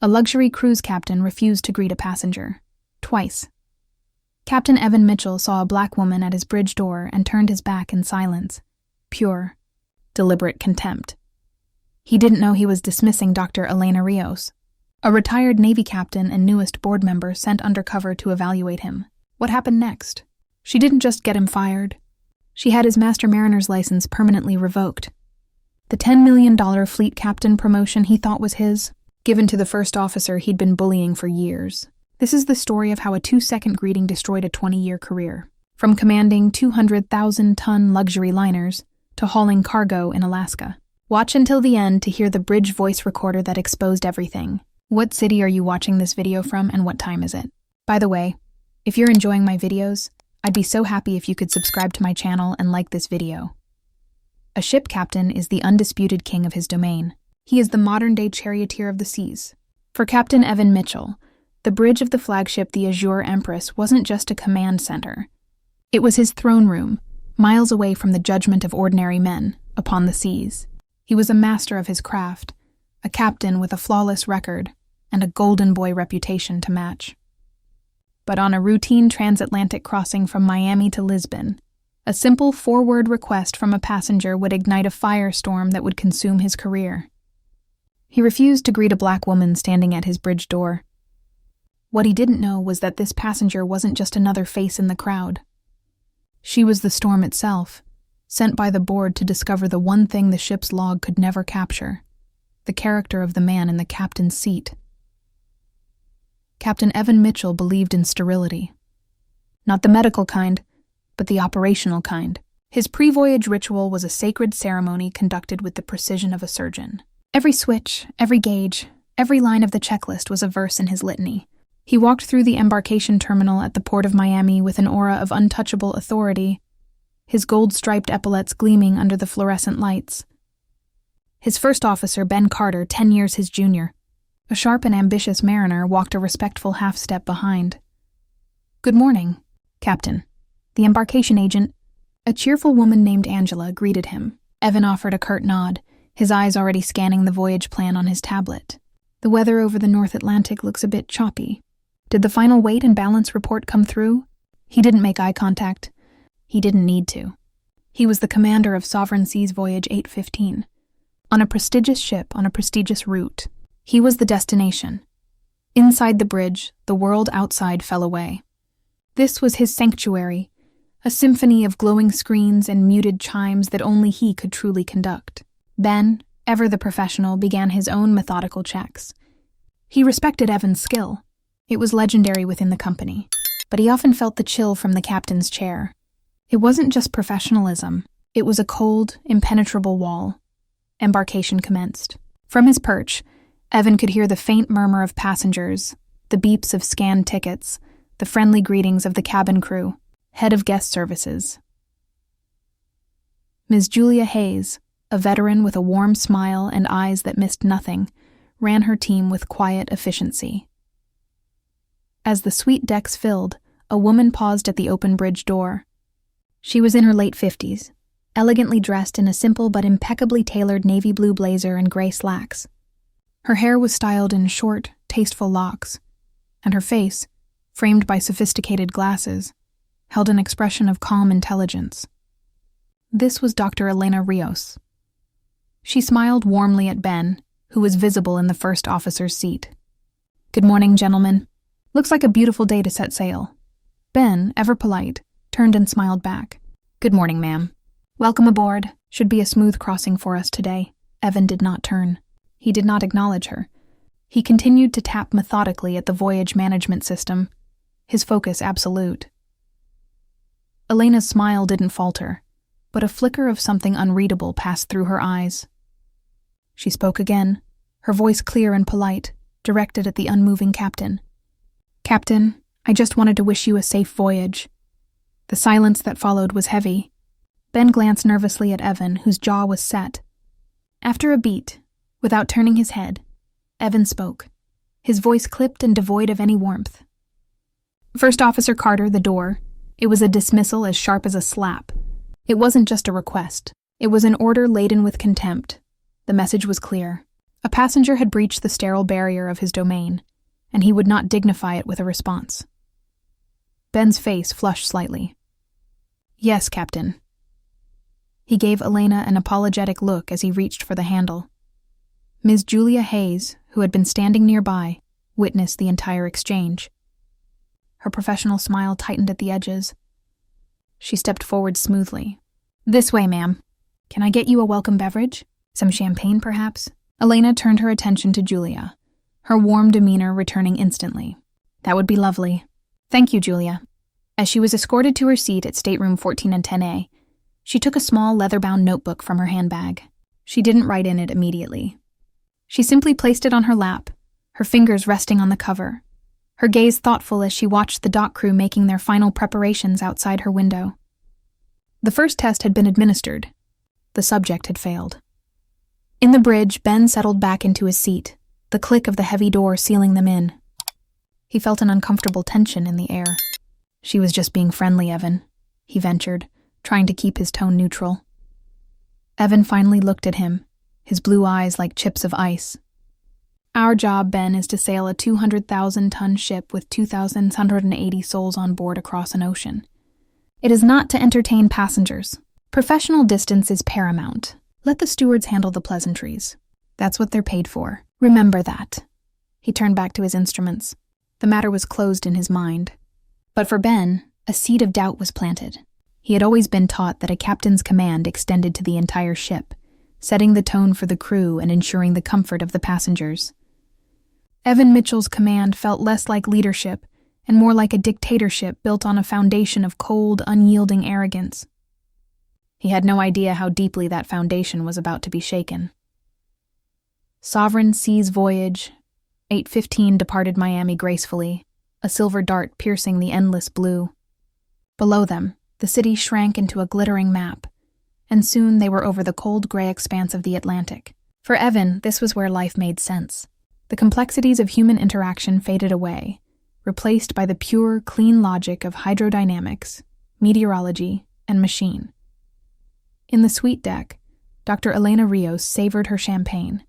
A luxury cruise captain refused to greet a passenger. Twice. Captain Evan Mitchell saw a black woman at his bridge door and turned his back in silence. Pure, deliberate contempt. He didn't know he was dismissing Dr. Elena Rios, a retired Navy captain and newest board member sent undercover to evaluate him. What happened next? She didn't just get him fired. She had his Master Mariner's license permanently revoked. The $10 million fleet captain promotion he thought was his, given to the first officer he'd been bullying for years. This is the story of how a 2-second greeting destroyed a 20-year career. From commanding 200,000-ton luxury liners to hauling cargo in Alaska. Watch until the end to hear the bridge voice recorder that exposed everything. What city are you watching this video from and what time is it? By the way, if you're enjoying my videos, I'd be so happy if you could subscribe to my channel and like this video. A ship captain is the undisputed king of his domain. He is the modern-day charioteer of the seas. For Captain Evan Mitchell, the bridge of the flagship the Azure Empress wasn't just a command center. It was his throne room, miles away from the judgment of ordinary men, upon the seas. He was a master of his craft, a captain with a flawless record, and a golden boy reputation to match. But on a routine transatlantic crossing from Miami to Lisbon, a simple 4-word request from a passenger would ignite a firestorm that would consume his career. He refused to greet a black woman standing at his bridge door. What he didn't know was that this passenger wasn't just another face in the crowd. She was the storm itself, sent by the board to discover the one thing the ship's log could never capture, the character of the man in the captain's seat. Captain Evan Mitchell believed in sterility. Not the medical kind, but the operational kind. His pre-voyage ritual was a sacred ceremony conducted with the precision of a surgeon. Every switch, every gauge, every line of the checklist was a verse in his litany. He walked through the embarkation terminal at the port of Miami with an aura of untouchable authority, his gold-striped epaulets gleaming under the fluorescent lights. His first officer, Ben Carter, 10 years his junior, a sharp and ambitious mariner, walked a respectful half-step behind. "Good morning, Captain." The embarkation agent, a cheerful woman named Angela, greeted him. Evan offered a curt nod, his eyes already scanning the voyage plan on his tablet. "The weather over the North Atlantic looks a bit choppy. Did the final weight and balance report come through?" He didn't make eye contact. He didn't need to. He was the commander of Sovereign Seas Voyage 815. On a prestigious ship on a prestigious route, he was the destination. Inside the bridge, the world outside fell away. This was his sanctuary, a symphony of glowing screens and muted chimes that only he could truly conduct. Ben, ever the professional, began his own methodical checks. He respected Evan's skill. It was legendary within the company, but he often felt the chill from the captain's chair. It wasn't just professionalism. It was a cold, impenetrable wall. Embarkation commenced. From his perch, Evan could hear the faint murmur of passengers, the beeps of scanned tickets, the friendly greetings of the cabin crew, head of guest services. Ms. Julia Hayes, a veteran with a warm smile and eyes that missed nothing, ran her team with quiet efficiency. As the suite decks filled, a woman paused at the open bridge door. She was in her late 50s, elegantly dressed in a simple but impeccably tailored navy blue blazer and gray slacks. Her hair was styled in short, tasteful locks, and her face, framed by sophisticated glasses, held an expression of calm intelligence. This was Dr. Elena Rios. She smiled warmly at Ben, who was visible in the first officer's seat. "Good morning, gentlemen. Looks like a beautiful day to set sail." Ben, ever polite, turned and smiled back. "Good morning, ma'am. Welcome aboard. Should be a smooth crossing for us today." Evan did not turn. He did not acknowledge her. He continued to tap methodically at the voyage management system, his focus absolute. Elena's smile didn't falter, but a flicker of something unreadable passed through her eyes. She spoke again, her voice clear and polite, directed at the unmoving captain. "Captain, I just wanted to wish you a safe voyage." The silence that followed was heavy. Ben glanced nervously at Evan, whose jaw was set. After a beat, without turning his head, Evan spoke, his voice clipped and devoid of any warmth. "First Officer Carter, the door." It was a dismissal as sharp as a slap. It wasn't just a request. It was an order laden with contempt. The message was clear. A passenger had breached the sterile barrier of his domain, and he would not dignify it with a response. Ben's face flushed slightly. "Yes, Captain." He gave Elena an apologetic look as he reached for the handle. Ms. Julia Hayes, who had been standing nearby, witnessed the entire exchange. Her professional smile tightened at the edges. She stepped forward smoothly. "This way, ma'am. Can I get you a welcome beverage? Some champagne, perhaps?" Elena turned her attention to Julia, her warm demeanor returning instantly. "That would be lovely. Thank you, Julia." As she was escorted to her seat at stateroom 14 and 10A, she took a small leather-bound notebook from her handbag. She didn't write in it immediately. She simply placed it on her lap, her fingers resting on the cover, her gaze thoughtful as she watched the dock crew making their final preparations outside her window. The first test had been administered. The subject had failed. In the bridge, Ben settled back into his seat, the click of the heavy door sealing them in. He felt an uncomfortable tension in the air. "She was just being friendly, Evan," he ventured, trying to keep his tone neutral. Evan finally looked at him, his blue eyes like chips of ice. "Our job, Ben, is to sail a 200,000-ton ship with 2,180 souls on board across an ocean. It is not to entertain passengers. Professional distance is paramount. Let the stewards handle the pleasantries. That's what they're paid for. Remember that." He turned back to his instruments. The matter was closed in his mind. But for Ben, a seed of doubt was planted. He had always been taught that a captain's command extended to the entire ship, setting the tone for the crew and ensuring the comfort of the passengers. Evan Mitchell's command felt less like leadership and more like a dictatorship built on a foundation of cold, unyielding arrogance. He had no idea how deeply that foundation was about to be shaken. Sovereign Seas Voyage, 8:15 departed Miami gracefully, a silver dart piercing the endless blue. Below them, the city shrank into a glittering map, and soon they were over the cold gray expanse of the Atlantic. For Evan, this was where life made sense. The complexities of human interaction faded away, replaced by the pure, clean logic of hydrodynamics, meteorology, and machine. In the suite deck, Dr. Elena Rios savored her champagne.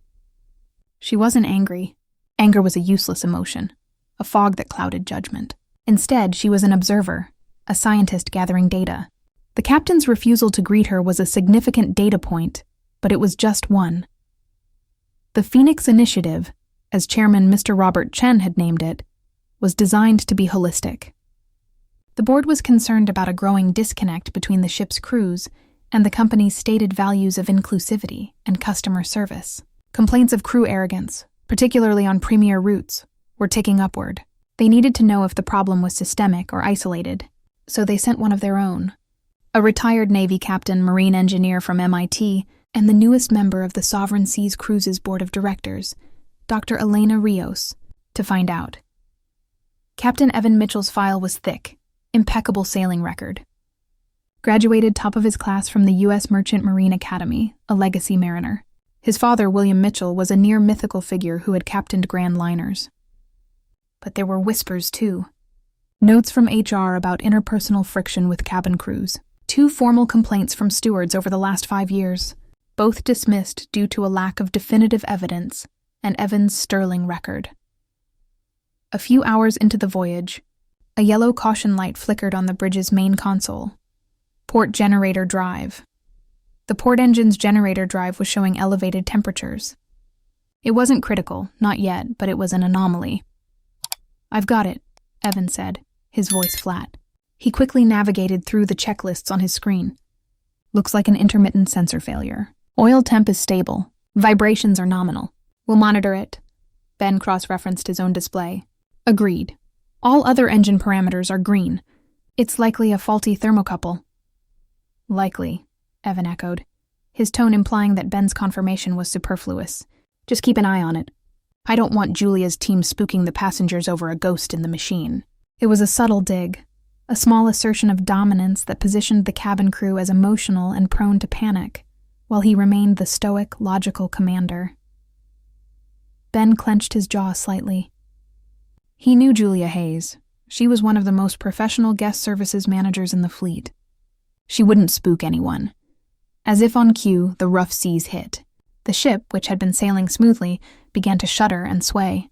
She wasn't angry. Anger was a useless emotion, a fog that clouded judgment. Instead, she was an observer, a scientist gathering data. The captain's refusal to greet her was a significant data point, but it was just one. The Phoenix Initiative, as Chairman Mr. Robert Chen had named it, was designed to be holistic. The board was concerned about a growing disconnect between the ship's crews and the company's stated values of inclusivity and customer service. Complaints of crew arrogance, particularly on premier routes, were ticking upward. They needed to know if the problem was systemic or isolated, so they sent one of their own, a retired Navy captain marine engineer from MIT and the newest member of the Sovereign Seas Cruises Board of Directors, Dr. Elena Rios, to find out. Captain Evan Mitchell's file was thick, impeccable sailing record. Graduated top of his class from the U.S. Merchant Marine Academy, a legacy mariner. His father, William Mitchell, was a near-mythical figure who had captained grand liners. But there were whispers, too. Notes from HR about interpersonal friction with cabin crews. 2 formal complaints from stewards over the last 5 years, both dismissed due to a lack of definitive evidence and Evan's sterling record. A few hours into the voyage, a yellow caution light flickered on the bridge's main console. Port generator drive. The port engine's generator drive was showing elevated temperatures. It wasn't critical, not yet, but it was an anomaly. "I've got it," Evan said, his voice flat. He quickly navigated through the checklists on his screen. "Looks like an intermittent sensor failure. Oil temp is stable. Vibrations are nominal. We'll monitor it." Ben cross-referenced his own display. "Agreed. All other engine parameters are green. It's likely a faulty thermocouple." "Likely," Evan echoed, his tone implying that Ben's confirmation was superfluous. "Just keep an eye on it. I don't want Julia's team spooking the passengers over a ghost in the machine." It was a subtle dig, a small assertion of dominance that positioned the cabin crew as emotional and prone to panic, while he remained the stoic, logical commander. Ben clenched his jaw slightly. He knew Julia Hayes. She was one of the most professional guest services managers in the fleet. She wouldn't spook anyone. As if on cue, the rough seas hit. The ship, which had been sailing smoothly, began to shudder and sway.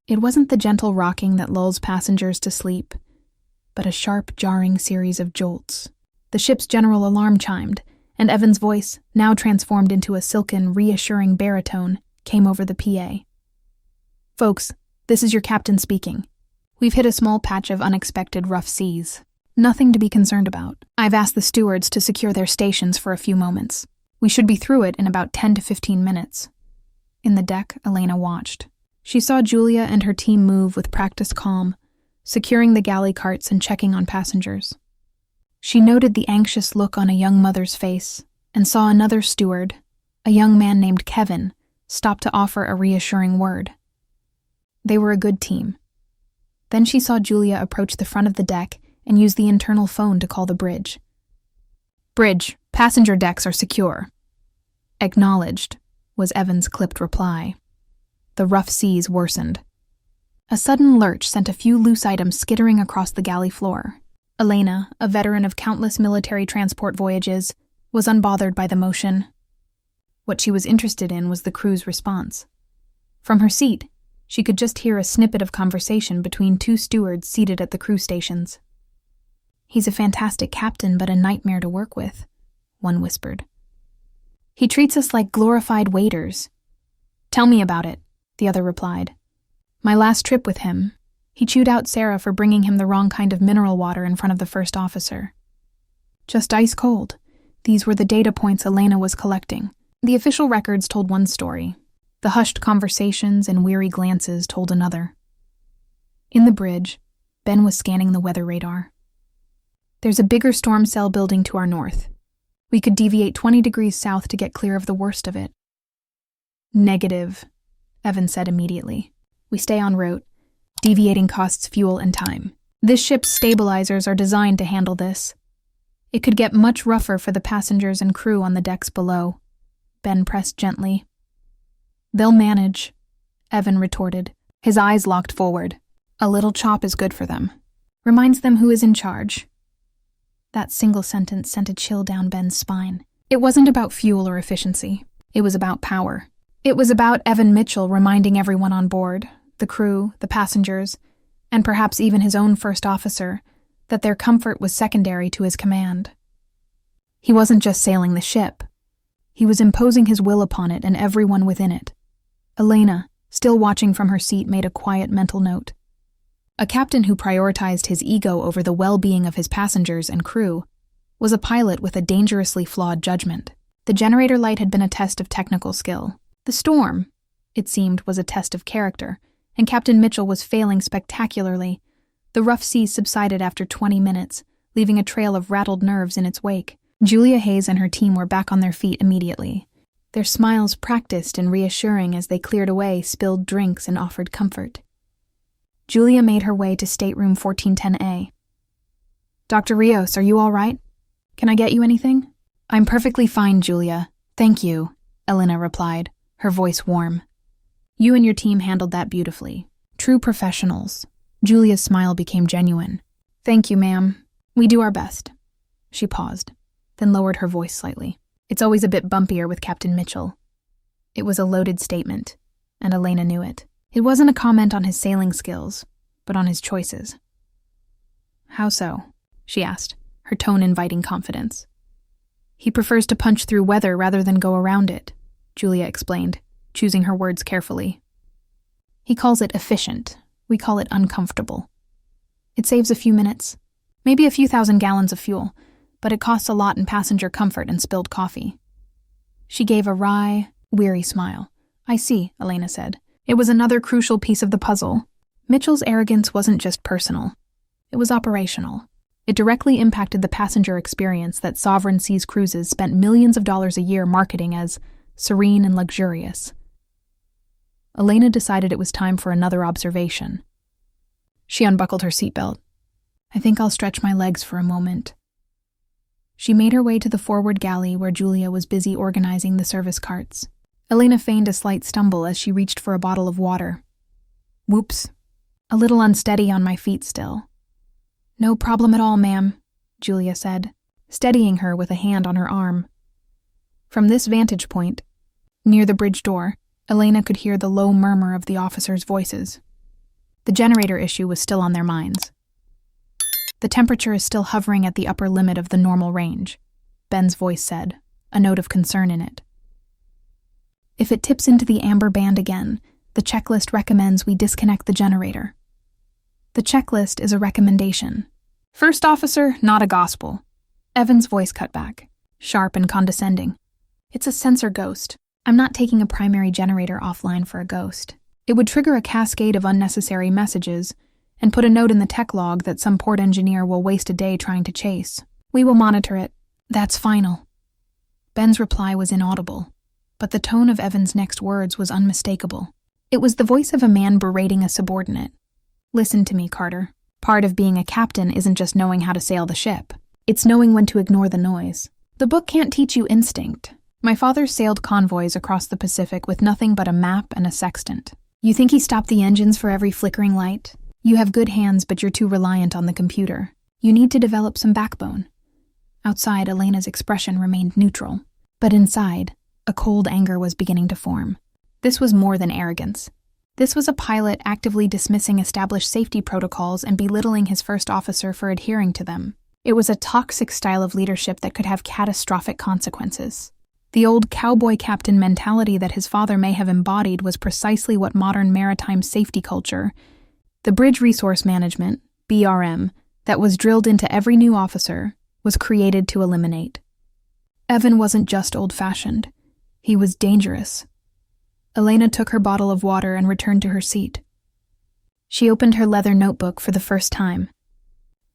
It wasn't the gentle rocking that lulls passengers to sleep, but a sharp, jarring series of jolts. The ship's general alarm chimed, and Evan's voice, now transformed into a silken, reassuring baritone, came over the PA. "Folks, this is your captain speaking. We've hit a small patch of unexpected rough seas. Nothing to be concerned about. I've asked the stewards to secure their stations for a few moments. We should be through it in about 10 to 15 minutes. In the deck, Elena watched. She saw Julia and her team move with practiced calm, securing the galley carts and checking on passengers. She noted the anxious look on a young mother's face and saw another steward, a young man named Kevin, stop to offer a reassuring word. They were a good team. Then she saw Julia approach the front of the deck and use the internal phone to call the bridge. "Bridge, passenger decks are secure." "Acknowledged," was Evan's clipped reply. The rough seas worsened. A sudden lurch sent a few loose items skittering across the galley floor. Elena, a veteran of countless military transport voyages, was unbothered by the motion. What she was interested in was the crew's response. From her seat, she could just hear a snippet of conversation between two stewards seated at the crew stations. "He's a fantastic captain, but a nightmare to work with," one whispered. "He treats us like glorified waiters." "Tell me about it," the other replied. "My last trip with him, he chewed out Sarah for bringing him the wrong kind of mineral water in front of the first officer." Just ice cold. These were the data points Elena was collecting. The official records told one story. The hushed conversations and weary glances told another. In the bridge, Ben was scanning the weather radar. "There's a bigger storm cell building to our north. We could deviate 20 degrees south to get clear of the worst of it." "Negative," Evan said immediately. "We stay en route. Deviating costs fuel and time. This ship's stabilizers are designed to handle this. It could get much rougher for the passengers and crew on the decks below." Ben pressed gently. "They'll manage," Evan retorted, his eyes locked forward. "A little chop is good for them. Reminds them who is in charge." That single sentence sent a chill down Ben's spine. It wasn't about fuel or efficiency. It was about power. It was about Evan Mitchell reminding everyone on board, the crew, the passengers, and perhaps even his own first officer, that their comfort was secondary to his command. He wasn't just sailing the ship. He was imposing his will upon it and everyone within it. Elena, still watching from her seat, made a quiet mental note. A captain who prioritized his ego over the well-being of his passengers and crew was a pilot with a dangerously flawed judgment. The generator light had been a test of technical skill. The storm, it seemed, was a test of character, and Captain Mitchell was failing spectacularly. The rough sea subsided after 20 minutes, leaving a trail of rattled nerves in its wake. Julia Hayes and her team were back on their feet immediately, their smiles practiced and reassuring as they cleared away spilled drinks and offered comfort. Julia made her way to stateroom 1410A. "Dr. Rios, are you all right? Can I get you anything?" "I'm perfectly fine, Julia. Thank you," Elena replied, her voice warm. "You and your team handled that beautifully. True professionals." Julia's smile became genuine. "Thank you, ma'am. We do our best." She paused, then lowered her voice slightly. "It's always a bit bumpier with Captain Mitchell." It was a loaded statement, and Elena knew it. It wasn't a comment on his sailing skills, but on his choices. "How so?" she asked, her tone inviting confidence. "He prefers to punch through weather rather than go around it," Julia explained, choosing her words carefully. "He calls it efficient. We call it uncomfortable. It saves a few minutes, maybe a few thousand gallons of fuel, but it costs a lot in passenger comfort and spilled coffee." She gave a wry, weary smile. "I see," Elena said. It was another crucial piece of the puzzle. Mitchell's arrogance wasn't just personal. It was operational. It directly impacted the passenger experience that Sovereign Seas Cruises spent millions of dollars a year marketing as serene and luxurious. Elena decided it was time for another observation. She unbuckled her seatbelt. "I think I'll stretch my legs for a moment." She made her way to the forward galley where Julia was busy organizing the service carts. Elena feigned a slight stumble as she reached for a bottle of water. "Whoops. A little unsteady on my feet still." "No problem at all, ma'am," Julia said, steadying her with a hand on her arm. From this vantage point, Near the bridge door, Elena could hear the low murmur of the officers' voices. The generator issue was still on their minds. "The temperature is still hovering at the upper limit of the normal range," Ben's voice said, a note of concern in it. "If it tips into the amber band again, the checklist recommends we disconnect the generator." The checklist is a recommendation. "First officer, not a gospel." Evan's voice cut back, sharp and condescending. "It's a sensor ghost. I'm not taking a primary generator offline for a ghost. It would trigger a cascade of unnecessary messages and put a note in the tech log that some port engineer will waste a day trying to chase. We will monitor it. That's final." Ben's reply was inaudible, but the tone of Evan's next words was unmistakable. It was the voice of a man berating a subordinate. "Listen to me, Carter. Part of being a captain isn't just knowing how to sail the ship. It's knowing when to ignore the noise. The book can't teach you instinct. My father sailed convoys across the Pacific with nothing but a map and a sextant. You think he stopped the engines for every flickering light? You have good hands, but you're too reliant on the computer. You need to develop some backbone." Outside, Elena's expression remained neutral, but inside, a cold anger was beginning to form. This was more than arrogance. This was a pilot actively dismissing established safety protocols and belittling his first officer for adhering to them. It was a toxic style of leadership that could have catastrophic consequences. The old cowboy captain mentality that his father may have embodied was precisely what modern maritime safety culture, the bridge resource management, BRM, that was drilled into every new officer, was created to eliminate. Evan wasn't just old-fashioned. He was dangerous. Elena took her bottle of water and returned to her seat. She opened her leather notebook for the first time.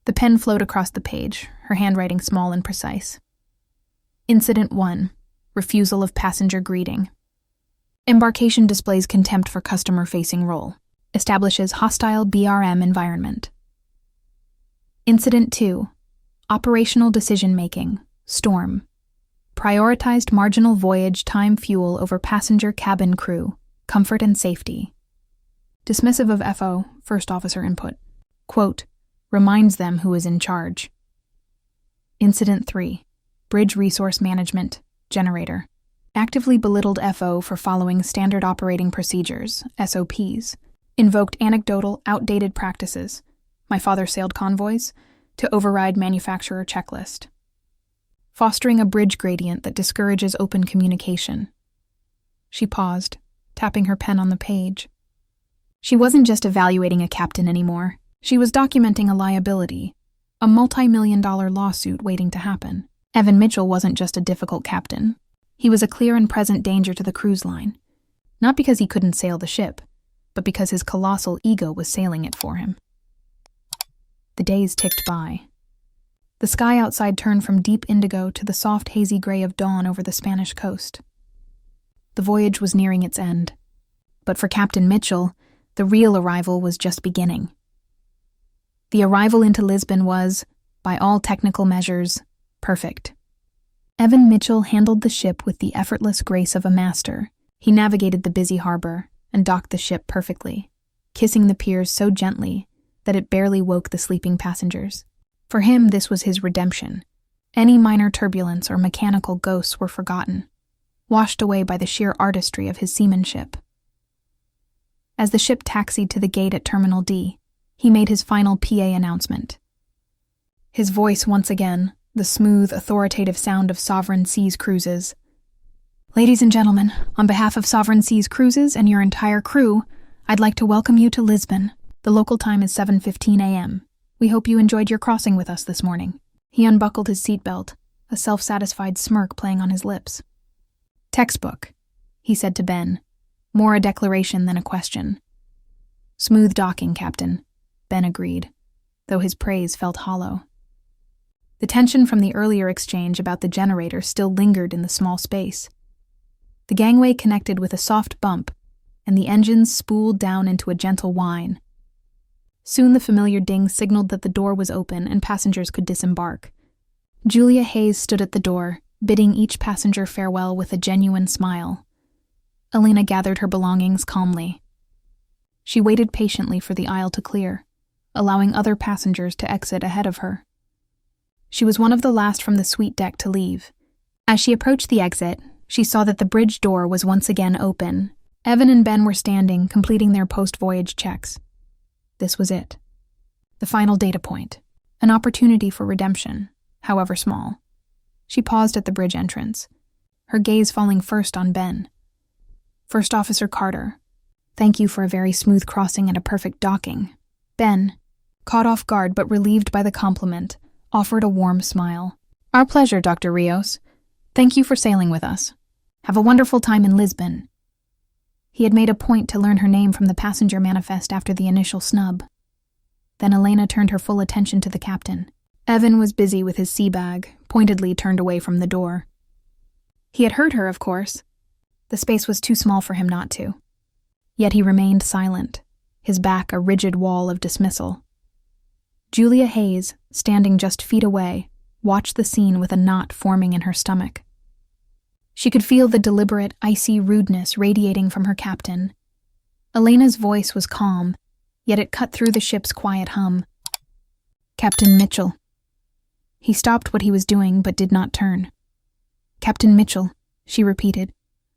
The pen flowed across the page, her handwriting small and precise. Incident 1. Refusal of passenger greeting. Embarkation displays contempt for customer-facing role. Establishes hostile BRM environment. Incident 2. Operational decision-making. Storm. Prioritized marginal voyage time fuel over passenger cabin crew. Comfort and safety. Dismissive of FO, first officer input. Quote, reminds them who is in charge. Incident 3. Bridge resource management. Generator. Actively belittled FO for following standard operating procedures, SOPs. Invoked anecdotal, outdated practices. My father sailed convoys. To override manufacturer checklist. Fostering a bridge gradient that discourages open communication. She paused, tapping her pen on the page. She wasn't just evaluating a captain anymore. She was documenting a liability, a multi-million-dollar lawsuit waiting to happen. Evan Mitchell wasn't just a difficult captain. He was a clear and present danger to the cruise line. Not because he couldn't sail the ship, but because his colossal ego was sailing it for him. The days ticked by. The sky outside turned from deep indigo to the soft hazy gray of dawn over the Spanish coast. The voyage was nearing its end. But for Captain Mitchell, the real arrival was just beginning. The arrival into Lisbon was, by all technical measures, perfect. Evan Mitchell handled the ship with the effortless grace of a master. He navigated the busy harbor and docked the ship perfectly, kissing the piers so gently that it barely woke the sleeping passengers. For him, this was his redemption. Any minor turbulence or mechanical ghosts were forgotten, washed away by the sheer artistry of his seamanship. As the ship taxied to the gate at Terminal D, he made his final PA announcement. His voice once again, the smooth, authoritative sound of Sovereign Seas Cruises. Ladies and gentlemen, on behalf of Sovereign Seas Cruises and your entire crew, I'd like to welcome you to Lisbon. The local time is 7:15 a.m. We hope you enjoyed your crossing with us this morning. He unbuckled his seatbelt, a self-satisfied smirk playing on his lips. Textbook, he said to Ben, more a declaration than a question. Smooth docking, Captain, Ben agreed, though his praise felt hollow. The tension from the earlier exchange about the generator still lingered in the small space. The gangway connected with a soft bump, and the engines spooled down into a gentle whine. Soon the familiar ding signaled that the door was open and passengers could disembark. Julia Hayes stood at the door, bidding each passenger farewell with a genuine smile. Elena gathered her belongings calmly. She waited patiently for the aisle to clear, allowing other passengers to exit ahead of her. She was one of the last from the suite deck to leave. As she approached the exit, She saw that the bridge door was once again open. Evan and Ben were standing, completing their post-voyage checks. This was it. The final data point. An opportunity for redemption, however small. She paused at the bridge entrance, her gaze falling first on Ben. "First Officer Carter, thank you for a very smooth crossing and a perfect docking." Ben, caught off guard but relieved by the compliment, offered a warm smile. "Our pleasure, Dr. Rios. Thank you for sailing with us. Have a wonderful time in Lisbon." He had made a point to learn her name from the passenger manifest after the initial snub. Then Elena turned her full attention to the captain. Evan was busy with his sea bag, pointedly turned away from the door. He had heard her, of course. The space was too small for him not to. Yet he remained silent, his back a rigid wall of dismissal. Julia Hayes, standing just feet away, watched the scene with a knot forming in her stomach. She could feel the deliberate, icy rudeness radiating from her captain. Elena's voice was calm, yet it cut through the ship's quiet hum. "Captain Mitchell." He stopped what he was doing but did not turn. "Captain Mitchell," she repeated,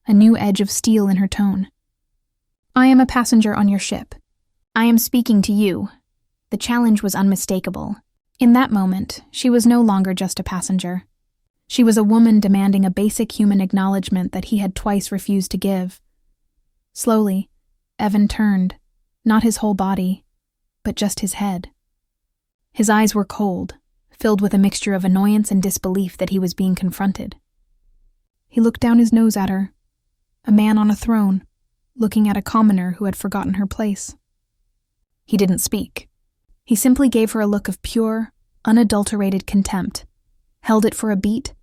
a new edge of steel in her tone. "I am a passenger on your ship. I am speaking to you." The challenge was unmistakable. In that moment, she was no longer just a passenger. She was a woman demanding a basic human acknowledgement that he had twice refused to give. Slowly, Evan turned, not his whole body, but just his head. His eyes were cold, filled with a mixture of annoyance and disbelief that he was being confronted. He looked down his nose at her, a man on a throne, looking at a commoner who had forgotten her place. He didn't speak. He simply gave her a look of pure, unadulterated contempt, held it for a beat,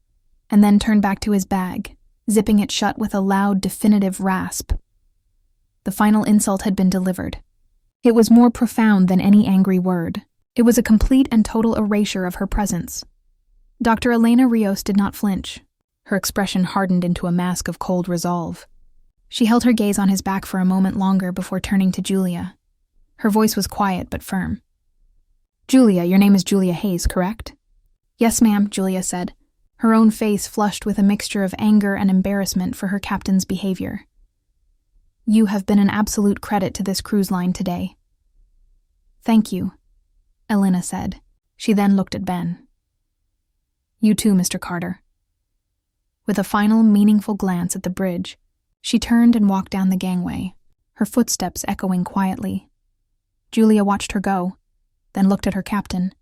and then turned back to his bag, zipping it shut with a loud, definitive rasp. The final insult had been delivered. It was more profound than any angry word. It was a complete and total erasure of her presence. Dr. Elena Rios did not flinch. Her expression hardened into a mask of cold resolve. She held her gaze on his back for a moment longer before turning to Julia. Her voice was quiet but firm. "Julia, your name is Julia Hayes, correct?" "Yes, ma'am," Julia said, her own face flushed with a mixture of anger and embarrassment for her captain's behavior. "You have been an absolute credit to this cruise line today." "Thank you," Elena said. She then looked at Ben. "You too, Mr. Carter." With a final, meaningful glance at the bridge, she turned and walked down the gangway, her footsteps echoing quietly. Julia watched her go, then looked at her captain,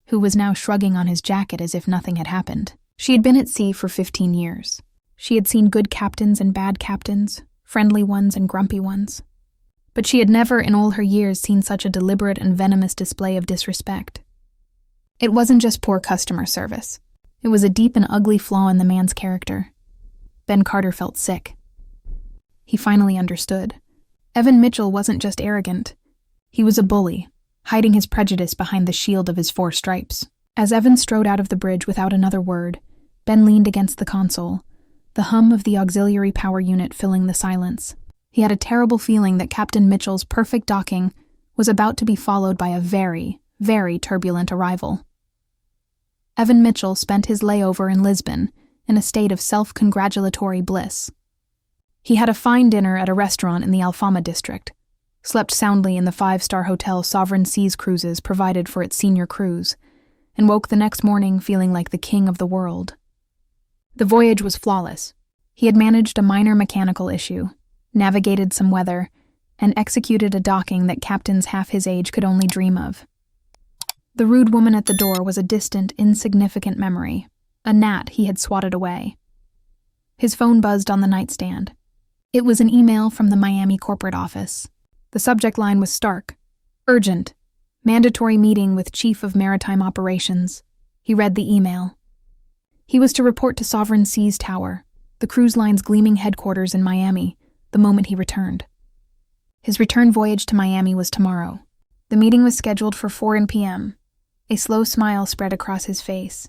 who was now shrugging on his jacket as if nothing had happened. She had been at sea for 15 years. She had seen good captains and bad captains, friendly ones and grumpy ones. But she had never in all her years seen such a deliberate and venomous display of disrespect. It wasn't just poor customer service. It was a deep and ugly flaw in the man's character. Ben Carter felt sick. He finally understood. Evan Mitchell wasn't just arrogant. He was a bully, hiding his prejudice behind the shield of his 4 stripes. As Evan strode out of the bridge without another word, Ben leaned against the console, the hum of the auxiliary power unit filling the silence. He had a terrible feeling that Captain Mitchell's perfect docking was about to be followed by a very, very turbulent arrival. Evan Mitchell spent his layover in Lisbon in a state of self-congratulatory bliss. He had a fine dinner at a restaurant in the Alfama district, slept soundly in the 5-star hotel Sovereign Seas Cruises provided for its senior cruise, and woke the next morning feeling like the king of the world. The voyage was flawless. He had managed a minor mechanical issue, navigated some weather, and executed a docking that captains half his age could only dream of. The rude woman at the door was a distant, insignificant memory, a gnat he had swatted away. His phone buzzed on the nightstand. It was an email from the Miami corporate office. The subject line was stark. Urgent. Mandatory meeting with Chief of Maritime Operations. He read the email. He was to report to Sovereign Seas Tower, the cruise line's gleaming headquarters in Miami, the moment he returned. His return voyage to Miami was tomorrow. The meeting was scheduled for 4 p.m. A slow smile spread across his face.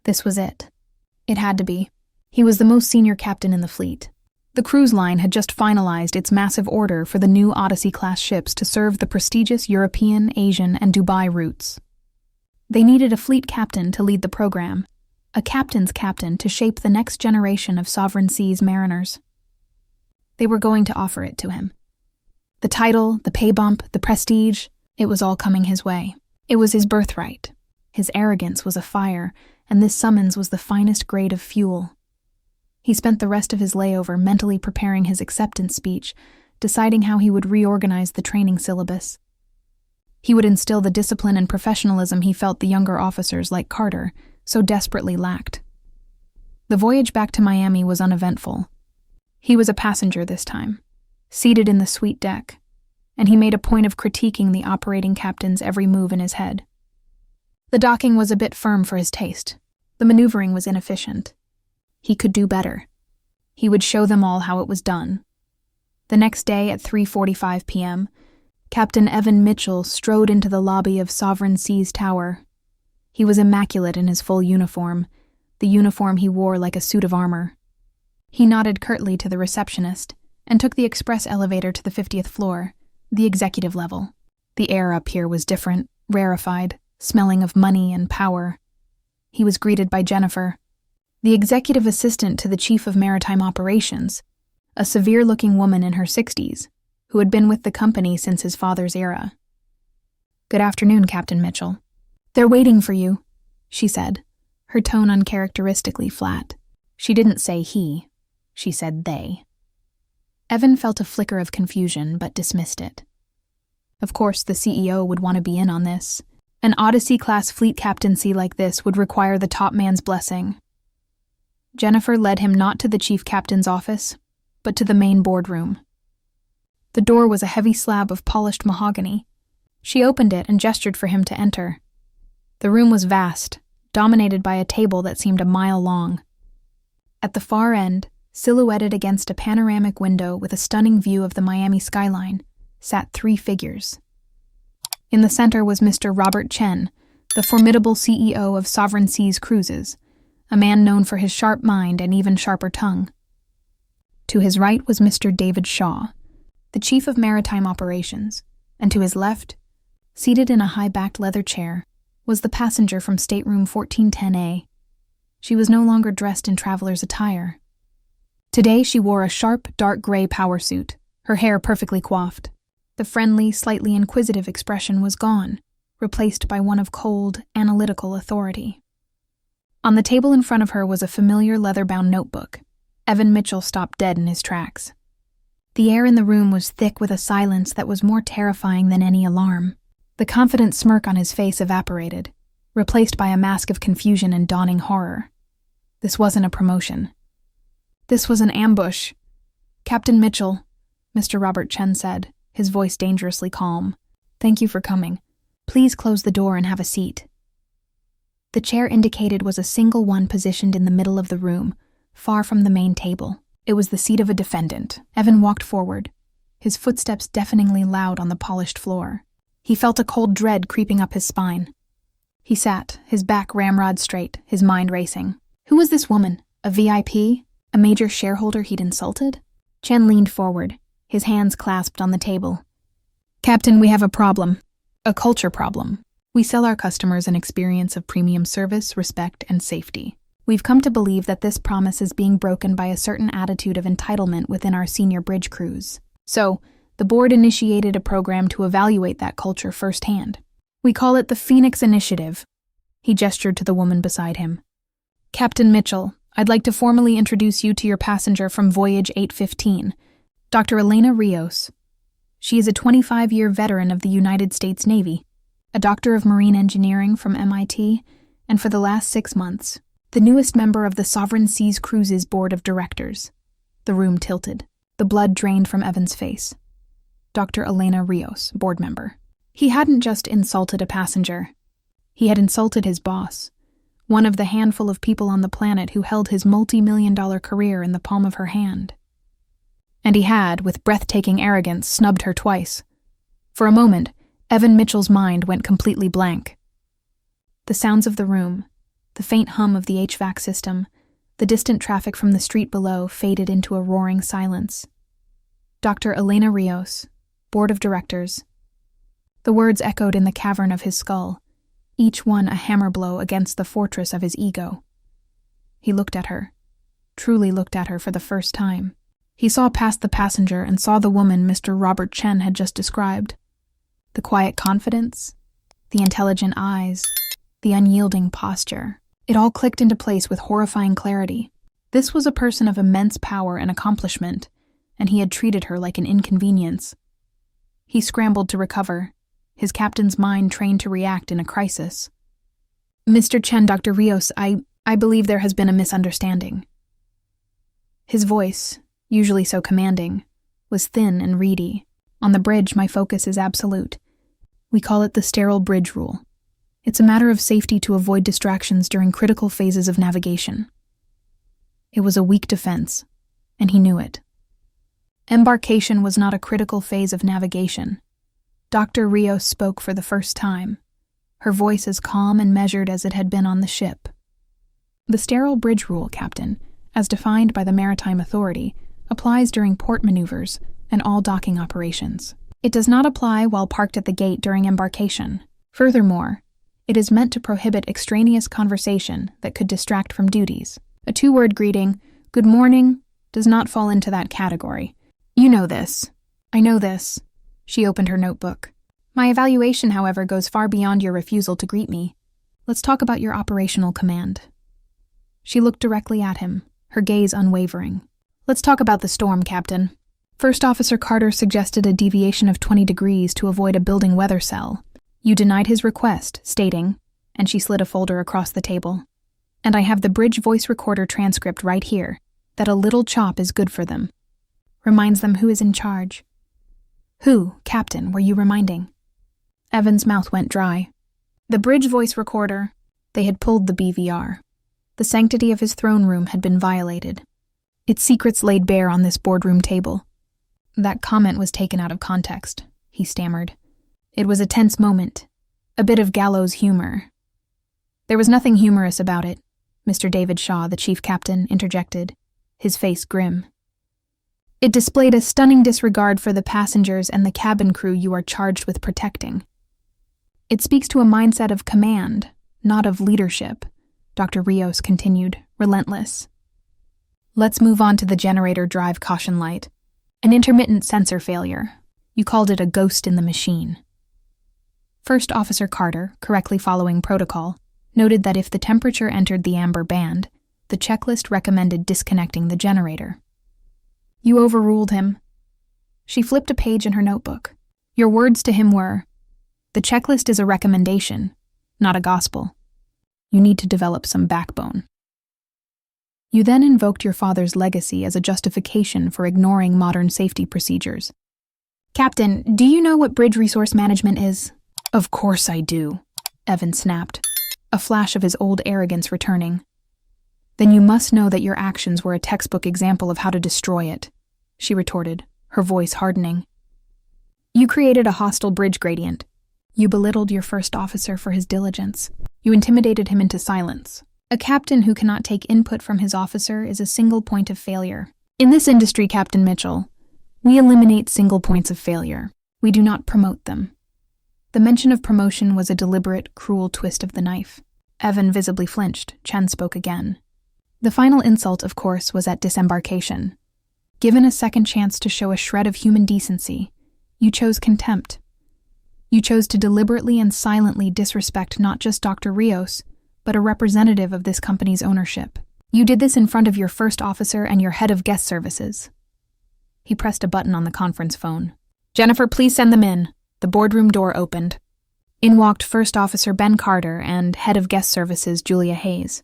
This was it. It had to be. He was the most senior captain in the fleet. The cruise line had just finalized its massive order for the new Odyssey-class ships to serve the prestigious European, Asian, and Dubai routes. They needed a fleet captain to lead the program, a captain's captain to shape the next generation of sovereign seas mariners. They were going to offer it to him. The title, the pay bump, the prestige, it was all coming his way. It was his birthright. His arrogance was afire, and this summons was the finest grade of fuel. He spent the rest of his layover mentally preparing his acceptance speech, deciding how he would reorganize the training syllabus. He would instill the discipline and professionalism he felt the younger officers like Carter so desperately lacked. The voyage back to Miami was uneventful. He was a passenger this time, seated in the suite deck, and he made a point of critiquing the operating captain's every move in his head. The docking was a bit firm for his taste. The maneuvering was inefficient. He could do better. He would show them all how it was done. The next day at 3:45 p.m., Captain Evan Mitchell strode into the lobby of Sovereign Seas Tower. He was immaculate in his full uniform, the uniform he wore like a suit of armor. He nodded curtly to the receptionist and took the express elevator to the 50th floor, the executive level. The air up here was different, rarefied, smelling of money and power. He was greeted by Jennifer, the executive assistant to the Chief of Maritime Operations, a severe-looking woman in her 60s, who had been with the company since his father's era. "Good afternoon, Captain Mitchell." "They're waiting for you," she said, her tone uncharacteristically flat. She didn't say he, she said they. Evan felt a flicker of confusion, but dismissed it. Of course, the CEO would want to be in on this. An Odyssey-class fleet captaincy like this would require the top man's blessing. Jennifer led him not to the chief captain's office, but to the main boardroom. The door was a heavy slab of polished mahogany. She opened it and gestured for him to enter. The room was vast, dominated by a table that seemed a mile long. At the far end, silhouetted against a panoramic window with a stunning view of the Miami skyline, sat 3 figures. In the center was Mr. Robert Chen, the formidable CEO of Sovereign Seas Cruises, a man known for his sharp mind and even sharper tongue. To his right was Mr. David Shaw, the Chief of Maritime Operations, and to his left, seated in a high-backed leather chair, was the passenger from stateroom 1410A. She was no longer dressed in traveler's attire. Today she wore a sharp, dark gray power suit, her hair perfectly coiffed. The friendly, slightly inquisitive expression was gone, replaced by one of cold, analytical authority. On the table in front of her was a familiar leather-bound notebook. Evan Mitchell stopped dead in his tracks. The air in the room was thick with a silence that was more terrifying than any alarm. The confident smirk on his face evaporated, replaced by a mask of confusion and dawning horror. This wasn't a promotion. This was an ambush. "Captain Mitchell," Mr. Robert Chen said, his voice dangerously calm. "Thank you for coming. Please close the door and have a seat." The chair indicated was a single one positioned in the middle of the room, far from the main table. It was the seat of a defendant. Evan walked forward, his footsteps deafeningly loud on the polished floor. He felt a cold dread creeping up his spine. He sat, his back ramrod straight, his mind racing. Who was this woman? A VIP? A major shareholder he'd insulted? Chen leaned forward, his hands clasped on the table. "Captain, we have a problem. A culture problem. We sell our customers an experience of premium service, respect, and safety. We've come to believe that this promise is being broken by a certain attitude of entitlement within our senior bridge crews. So, the board initiated a program to evaluate that culture firsthand. We call it the Phoenix Initiative." He gestured to the woman beside him. "Captain Mitchell, I'd like to formally introduce you to your passenger from Voyage 815, Dr. Elena Rios. She is a 25-year veteran of the United States Navy, a doctor of marine engineering from MIT, and for the last 6 months, the newest member of the Sovereign Seas Cruises Board of Directors." The room tilted. The blood drained from Evan's face. Dr. Elena Rios, board member. He hadn't just insulted a passenger. He had insulted his boss, one of the handful of people on the planet who held his multi-million-dollar career in the palm of her hand. And he had, with breathtaking arrogance, snubbed her twice. For a moment, Evan Mitchell's mind went completely blank. The sounds of the room, the faint hum of the HVAC system, the distant traffic from the street below faded into a roaring silence. Dr. Elena Rios, Board of Directors. The words echoed in the cavern of his skull, each one a hammer blow against the fortress of his ego. He looked at her, truly looked at her for the first time. He saw past the passenger and saw the woman Mr. Robert Chen had just described. The quiet confidence, the intelligent eyes, the unyielding posture. It all clicked into place with horrifying clarity. This was a person of immense power and accomplishment, and he had treated her like an inconvenience. He scrambled to recover, his captain's mind trained to react in a crisis. "Mr. Chen, Dr. Rios, I believe there has been a misunderstanding." His voice, usually so commanding, was thin and reedy. "On the bridge, my focus is absolute. We call it the sterile bridge rule. It's a matter of safety to avoid distractions during critical phases of navigation." It was a weak defense, and he knew it. Embarkation was not a critical phase of navigation. Dr. Rios spoke for the first time, her voice as calm and measured as it had been on the ship. "The sterile bridge rule, Captain, as defined by the Maritime Authority, applies during port maneuvers and all docking operations. It does not apply while parked at the gate during embarkation. Furthermore, it is meant to prohibit extraneous conversation that could distract from duties. A two-word greeting, 'Good morning,' does not fall into that category. You know this." "I know this." She opened her notebook. "My evaluation, however, goes far beyond your refusal to greet me. Let's talk about your operational command." She looked directly at him, her gaze unwavering. "Let's talk about the storm, Captain. First Officer Carter suggested a deviation of 20 degrees to avoid a building weather cell. You denied his request, stating," and she slid a folder across the table, "and I have the bridge voice recorder transcript right here, that a little chop is good for them. Reminds them who is in charge." "Who, Captain, were you reminding?" Evan's mouth went dry. The bridge voice recorder. They had pulled the BVR. The sanctity of his throne room had been violated. Its secrets laid bare on this boardroom table. "That comment was taken out of context," he stammered. "It was a tense moment, a bit of gallows humor." "There was nothing humorous about it," Mr. David Shaw, the chief captain, interjected, his face grim. "It displayed a stunning disregard for the passengers and the cabin crew you are charged with protecting. It speaks to a mindset of command, not of leadership," Dr. Rios continued, relentless. "Let's move on to the generator drive caution light. An intermittent sensor failure. You called it a ghost in the machine." First Officer Carter, correctly following protocol, noted that if the temperature entered the amber band, the checklist recommended disconnecting the generator. "You overruled him." She flipped a page in her notebook. "Your words to him were, 'The checklist is a recommendation, not a gospel. You need to develop some backbone.' You then invoked your father's legacy as a justification for ignoring modern safety procedures. Captain, do you know what bridge resource management is?" "Of course I do," Evan snapped, a flash of his old arrogance returning. "Then you must know that your actions were a textbook example of how to destroy it," she retorted, her voice hardening. "You created a hostile bridge gradient. You belittled your first officer for his diligence. You intimidated him into silence. A captain who cannot take input from his officer is a single point of failure. In this industry, Captain Mitchell, we eliminate single points of failure. We do not promote them." The mention of promotion was a deliberate, cruel twist of the knife. Evan visibly flinched. Chen spoke again. "The final insult, of course, was at disembarkation. Given a second chance to show a shred of human decency, you chose contempt. You chose to deliberately and silently disrespect not just Dr. Rios, but a representative of this company's ownership. You did this in front of your first officer and your head of guest services." He pressed a button on the conference phone. "Jennifer, please send them in." The boardroom door opened. In walked First Officer Ben Carter and Head of Guest Services Julia Hayes.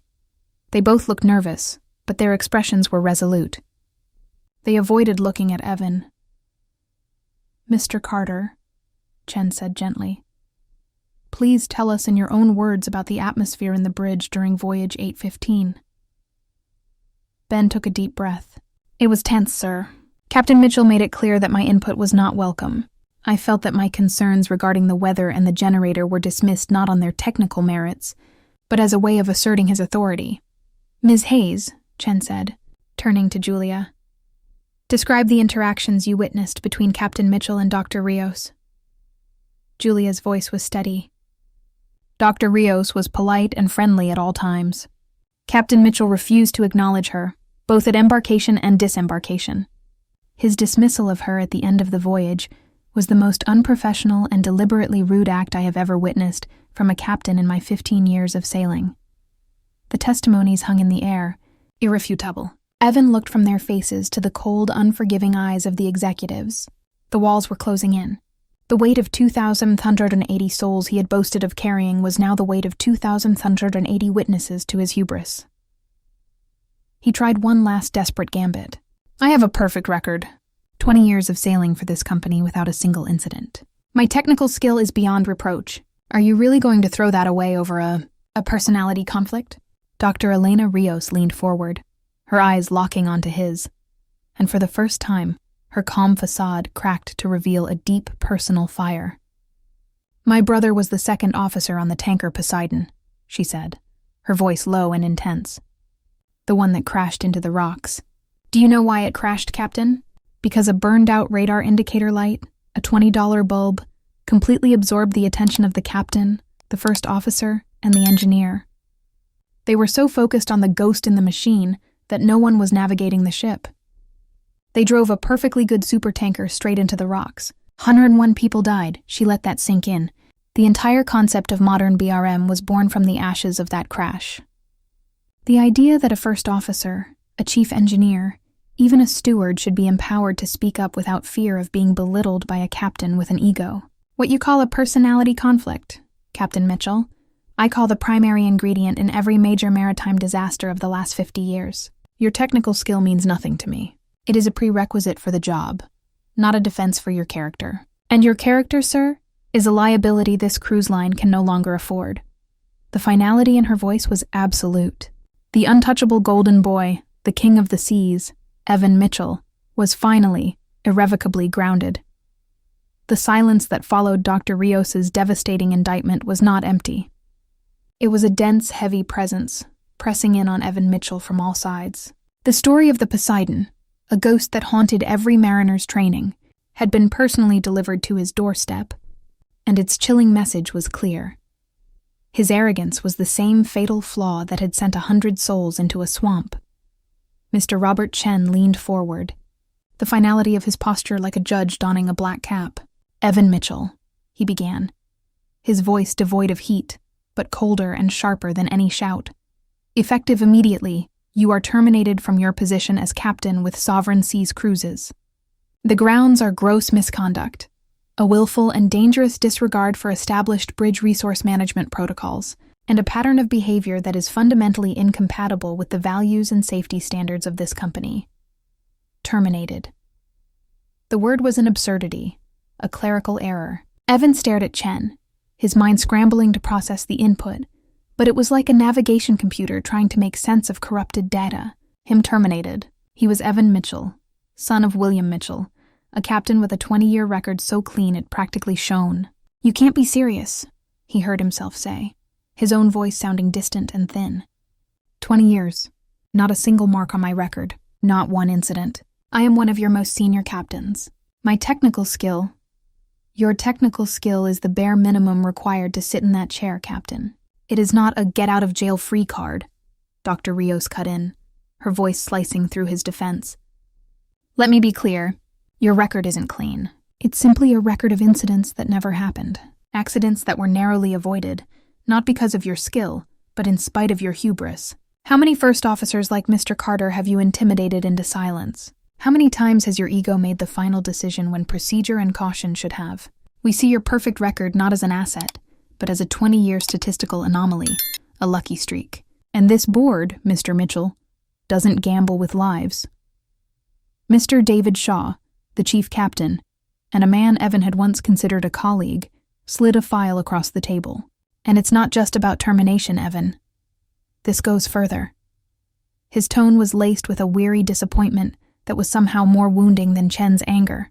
They both looked nervous, but their expressions were resolute. They avoided looking at Evan. "Mr. Carter," Chen said gently, "please tell us in your own words about the atmosphere in the bridge during Voyage 815. Ben took a deep breath. "It was tense, sir. Captain Mitchell made it clear that my input was not welcome. I felt that my concerns regarding the weather and the generator were dismissed not on their technical merits, but as a way of asserting his authority. Ms. Hayes," Chen said, turning to Julia, "describe the interactions you witnessed between Captain Mitchell and Dr. Rios." Julia's voice was steady. "Dr. Rios was polite and friendly at all times. Captain Mitchell refused to acknowledge her, both at embarkation and disembarkation. His dismissal of her at the end of the voyage was the most unprofessional and deliberately rude act I have ever witnessed from a captain in my 15 years of sailing. The testimonies hung in the air, irrefutable. Evan looked from their faces to the cold, unforgiving eyes of the executives. The walls were closing in. The weight of 2,180 souls he had boasted of carrying was now the weight of 2,180 witnesses to his hubris. He tried one last desperate gambit. I have a perfect record. 20 years of sailing for this company without a single incident. My technical skill is beyond reproach. Are you really going to throw that away over a personality conflict? Dr. Elena Rios leaned forward, her eyes locking onto his, and for the first time, her calm facade cracked to reveal a deep personal fire. My brother was the second officer on the tanker Poseidon, she said, her voice low and intense. The one that crashed into the rocks. Do you know why it crashed, Captain? Because a burned-out radar indicator light, a $20 bulb, completely absorbed the attention of the captain, the first officer, and the engineer. They were so focused on the ghost in the machine that no one was navigating the ship. They drove a perfectly good supertanker straight into the rocks. 101 people died. She let that sink in. The entire concept of modern BRM was born from the ashes of that crash. The idea that a first officer, a chief engineer, even a steward should be empowered to speak up without fear of being belittled by a captain with an ego. What you call a personality conflict, Captain Mitchell, I call the primary ingredient in every major maritime disaster of the last 50 years. Your technical skill means nothing to me. It is a prerequisite for the job, not a defense for your character. And your character, sir, is a liability this cruise line can no longer afford. The finality in her voice was absolute. The untouchable golden boy, the king of the seas, Evan Mitchell, was finally, irrevocably grounded. The silence that followed Dr. Rios's devastating indictment was not empty. It was a dense, heavy presence, pressing in on Evan Mitchell from all sides. The story of the Poseidon, a ghost that haunted every mariner's training, had been personally delivered to his doorstep, and its chilling message was clear. His arrogance was the same fatal flaw that had sent 100 souls into a swamp. Mr. Robert Chen leaned forward, the finality of his posture like a judge donning a black cap. Evan Mitchell, he began, his voice devoid of heat, but colder and sharper than any shout. Effective immediately, you are terminated from your position as captain with Sovereign Seas Cruises. The grounds are gross misconduct, a willful and dangerous disregard for established bridge resource management protocols, and a pattern of behavior that is fundamentally incompatible with the values and safety standards of this company. Terminated. The word was an absurdity, a clerical error. Evan stared at Chen, his mind scrambling to process the input, but it was like a navigation computer trying to make sense of corrupted data. Him terminated. He was Evan Mitchell, son of William Mitchell, a captain with a 20-year record so clean it practically shone. You can't be serious, he heard himself say, his own voice sounding distant and thin. 20 years. Not a single mark on my record. Not one incident. I am one of your most senior captains. My technical skill... Your technical skill is the bare minimum required to sit in that chair, Captain. It is not a get-out-of-jail-free card, Dr. Rios cut in, her voice slicing through his defense. Let me be clear. Your record isn't clean. It's simply a record of incidents that never happened. Accidents that were narrowly avoided, not because of your skill, but in spite of your hubris. How many first officers like Mr. Carter have you intimidated into silence? How many times has your ego made the final decision when procedure and caution should have? We see your perfect record not as an asset, but as a 20-year statistical anomaly, a lucky streak. And this board, Mr. Mitchell, doesn't gamble with lives. Mr. David Shaw, the chief captain, and a man Evan had once considered a colleague, slid a file across the table. And it's not just about termination, Evan. This goes further. His tone was laced with a weary disappointment that was somehow more wounding than Chen's anger.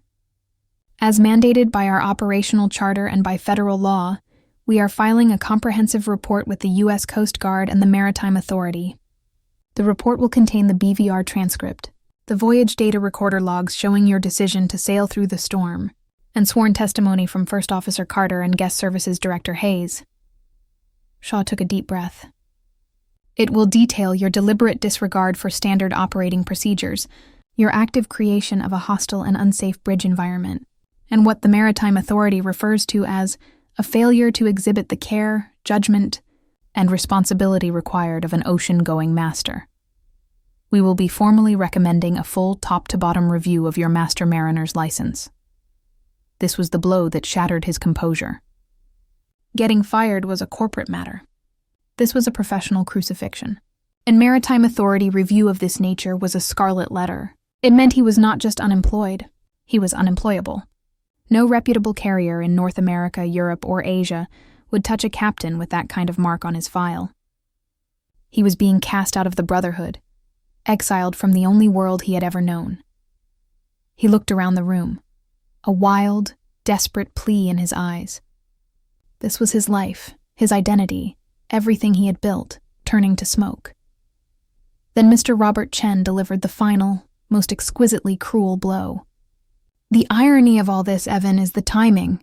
As mandated by our operational charter and by federal law, we are filing a comprehensive report with the U.S. Coast Guard and the Maritime Authority. The report will contain the BVR transcript, the voyage data recorder logs showing your decision to sail through the storm, and sworn testimony from First Officer Carter and Guest Services Director Hayes. Shaw took a deep breath. It will detail your deliberate disregard for standard operating procedures, your active creation of a hostile and unsafe bridge environment, and what the Maritime Authority refers to as a failure to exhibit the care, judgment, and responsibility required of an ocean-going master. We will be formally recommending a full top-to-bottom review of your Master Mariner's license. This was the blow that shattered his composure. Getting fired was a corporate matter. This was a professional crucifixion. And Maritime Authority review of this nature was a scarlet letter. It meant he was not just unemployed, he was unemployable. No reputable carrier in North America, Europe, or Asia would touch a captain with that kind of mark on his file. He was being cast out of the Brotherhood, exiled from the only world he had ever known. He looked around the room, a wild, desperate plea in his eyes. This was his life, his identity, everything he had built, turning to smoke. Then Mr. Robert Chen delivered the final, most exquisitely cruel blow. "The irony of all this, Evan, is the timing,"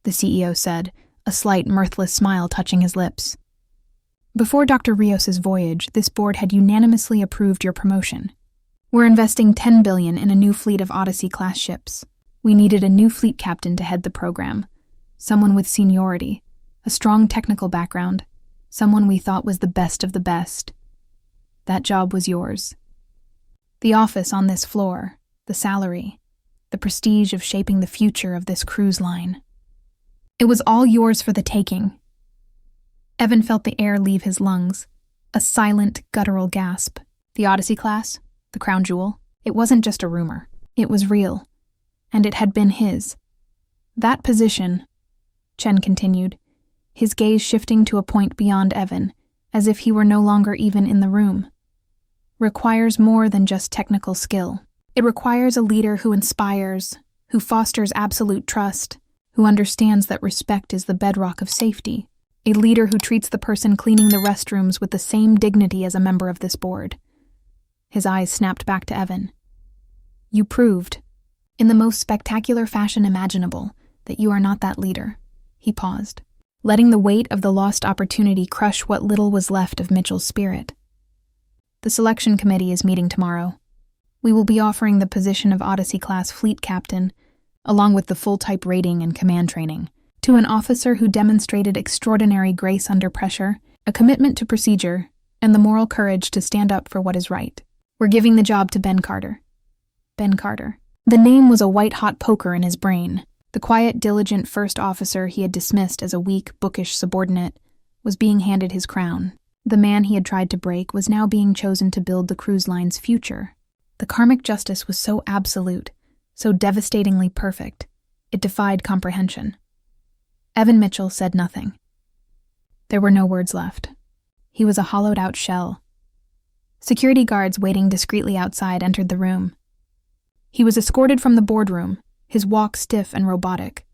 the CEO said, a slight mirthless smile touching his lips. "Before Dr. Rios's voyage, this board had unanimously approved your promotion. We're investing $10 billion in a new fleet of Odyssey-class ships. We needed a new fleet captain to head the program, someone with seniority, a strong technical background, someone we thought was the best of the best. That job was yours. The office on this floor, the salary, the prestige of shaping the future of this cruise line. It was all yours for the taking." Evan felt the air leave his lungs, a silent, guttural gasp. The Odyssey class, the crown jewel, it wasn't just a rumor. It was real, and it had been his. "That position," Chen continued, his gaze shifting to a point beyond Evan, as if he were no longer even in the room, "requires more than just technical skill. It requires a leader who inspires, who fosters absolute trust, who understands that respect is the bedrock of safety, a leader who treats the person cleaning the restrooms with the same dignity as a member of this board." His eyes snapped back to Evan. "You proved, in the most spectacular fashion imaginable, that you are not that leader." He paused, letting the weight of the lost opportunity crush what little was left of Mitchell's spirit. "The selection committee is meeting tomorrow. We will be offering the position of Odyssey-class fleet captain, along with the full-type rating and command training, to an officer who demonstrated extraordinary grace under pressure, a commitment to procedure, and the moral courage to stand up for what is right. We're giving the job to Ben Carter." Ben Carter. The name was a white-hot poker in his brain. The quiet, diligent first officer he had dismissed as a weak, bookish subordinate was being handed his crown. The man he had tried to break was now being chosen to build the cruise line's future. The karmic justice was so absolute, so devastatingly perfect, it defied comprehension. Evan Mitchell said nothing. There were no words left. He was a hollowed-out shell. Security guards waiting discreetly outside entered the room. He was escorted from the boardroom, his walk stiff and robotic.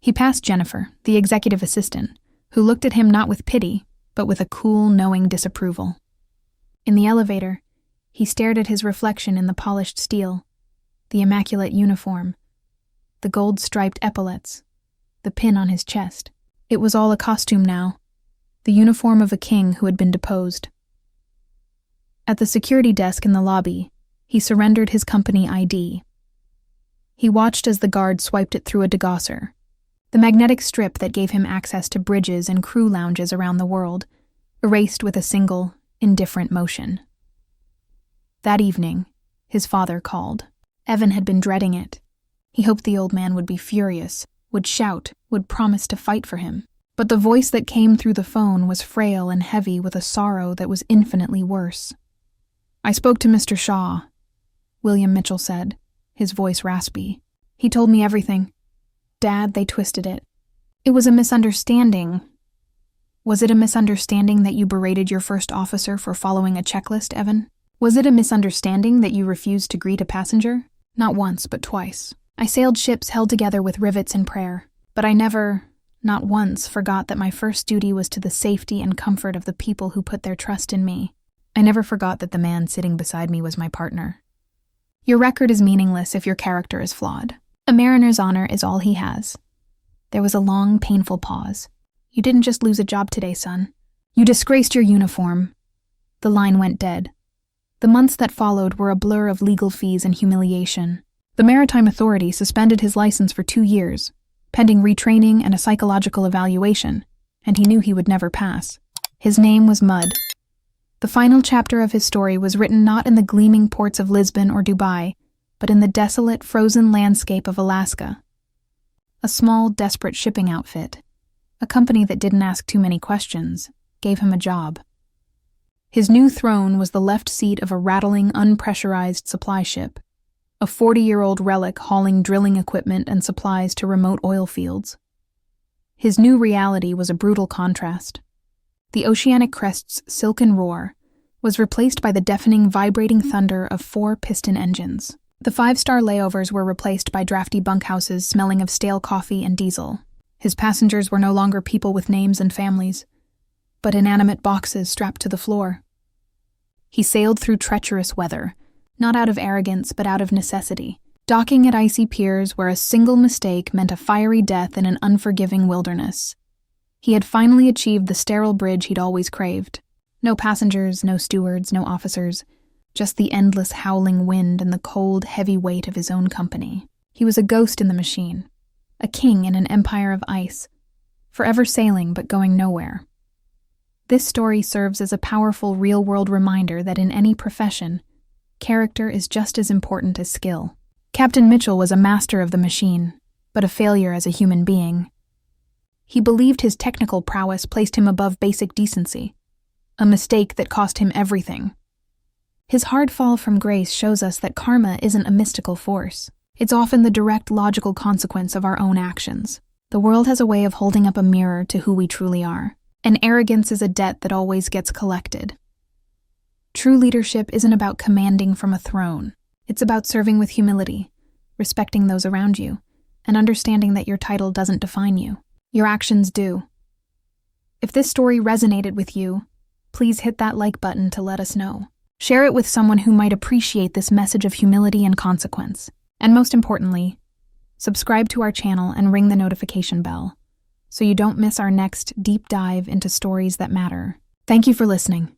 He passed Jennifer, the executive assistant, who looked at him not with pity, but with a cool, knowing disapproval. In the elevator, he stared at his reflection in the polished steel, the immaculate uniform, the gold-striped epaulets, the pin on his chest. It was all a costume now, the uniform of a king who had been deposed. At the security desk in the lobby, he surrendered his company ID. He watched as the guard swiped it through a degausser, the magnetic strip that gave him access to bridges and crew lounges around the world, erased with a single, indifferent motion. That evening, his father called. Evan had been dreading it. He hoped the old man would be furious, would shout, would promise to fight for him. But the voice that came through the phone was frail and heavy with a sorrow that was infinitely worse. "I spoke to Mr. Shaw," William Mitchell said, his voice raspy. "He told me everything. Dad, they twisted it. It was a misunderstanding." "Was it a misunderstanding that you berated your first officer for following a checklist, Evan? Was it a misunderstanding that you refused to greet a passenger? Not once, but twice. I sailed ships held together with rivets and prayer, but I never, not once, forgot that my first duty was to the safety and comfort of the people who put their trust in me. I never forgot that the man sitting beside me was my partner. Your record is meaningless if your character is flawed. A mariner's honor is all he has." There was a long, painful pause. "You didn't just lose a job today, son. You disgraced your uniform, The line went dead. The months that followed were a blur of legal fees and humiliation. The Maritime Authority suspended his license for 2 years, pending retraining and a psychological evaluation, and he knew he would never pass. His name was Mud. The final chapter of his story was written not in the gleaming ports of Lisbon or Dubai, but in the desolate, frozen landscape of Alaska. A small, desperate shipping outfit, a company that didn't ask too many questions, gave him a job. His new throne was the left seat of a rattling, unpressurized supply ship, a 40-year-old relic hauling drilling equipment and supplies to remote oil fields. His new reality was a brutal contrast. The Oceanic Crest's silken roar was replaced by the deafening, vibrating thunder of 4 piston engines. The 5-star layovers were replaced by drafty bunkhouses smelling of stale coffee and diesel. His passengers were no longer people with names and families, but inanimate boxes strapped to the floor. He sailed through treacherous weather, not out of arrogance but out of necessity, docking at icy piers where a single mistake meant a fiery death in an unforgiving wilderness. He had finally achieved the sterile bridge he'd always craved. No passengers, no stewards, no officers, just the endless howling wind and the cold, heavy weight of his own company. He was a ghost in the machine, a king in an empire of ice, forever sailing but going nowhere. This story serves as a powerful real-world reminder that in any profession, character is just as important as skill. Captain Mitchell was a master of the machine, but a failure as a human being. He believed his technical prowess placed him above basic decency, a mistake that cost him everything. His hard fall from grace shows us that karma isn't a mystical force. It's often the direct logical consequence of our own actions. The world has a way of holding up a mirror to who we truly are, and arrogance is a debt that always gets collected. True leadership isn't about commanding from a throne. It's about serving with humility, respecting those around you, and understanding that your title doesn't define you. Your actions do. If this story resonated with you, please hit that like button to let us know. Share it with someone who might appreciate this message of humility and consequence. And most importantly, subscribe to our channel and ring the notification bell so you don't miss our next deep dive into stories that matter. Thank you for listening.